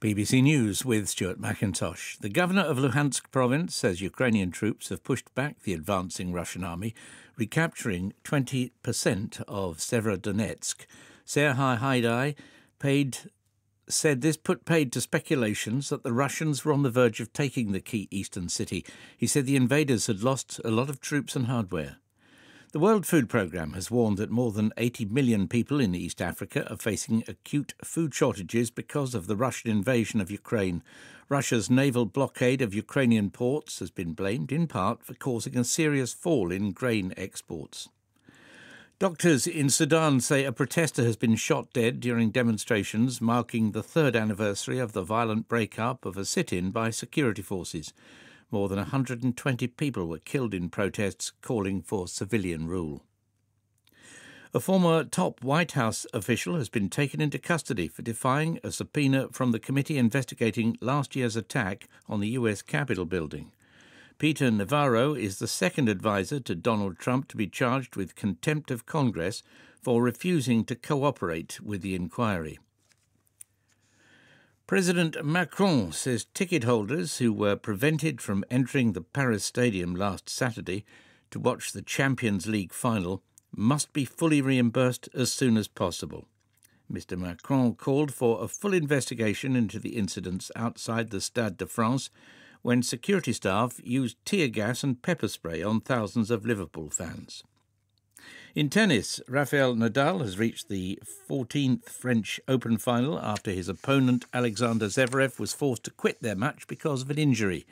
BBC News with Stuart McIntosh. The governor of Luhansk province says Ukrainian troops have pushed back the advancing Russian army, recapturing 20% of Severodonetsk. Serhiy Haidai said this put paid to speculations that the Russians were on the verge of taking the key eastern city. He said the invaders had lost a lot of troops and hardware. The World Food Programme has warned that more than 80 million people in East Africa are facing acute food shortages because of the Russian invasion of Ukraine. Russia's naval blockade of Ukrainian ports has been blamed in part for causing a serious fall in grain exports. Doctors in Sudan say a protester has been shot dead during demonstrations marking the third anniversary of the violent break-up of a sit-in by security forces. More than 120 people were killed in protests calling for civilian rule. A former top White House official has been taken into custody for defying a subpoena from the committee investigating last year's attack on the U.S. Capitol building. Peter Navarro is the second advisor to Donald Trump to be charged with contempt of Congress for refusing to cooperate with the inquiry. President Macron says ticket holders who were prevented from entering the Paris Stadium last Saturday to watch the Champions League final must be fully reimbursed as soon as possible. Mr. Macron called for a full investigation into the incidents outside the Stade de France when security staff used tear gas and pepper spray on thousands of Liverpool fans. In tennis, Rafael Nadal has reached the 14th French Open final after his opponent Alexander Zverev was forced to quit their match because of an injury.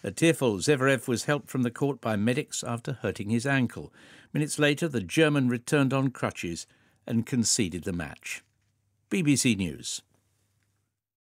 A tearful Zverev was helped from the court by medics after hurting his ankle. Minutes later, the German returned on crutches and conceded the match. BBC News.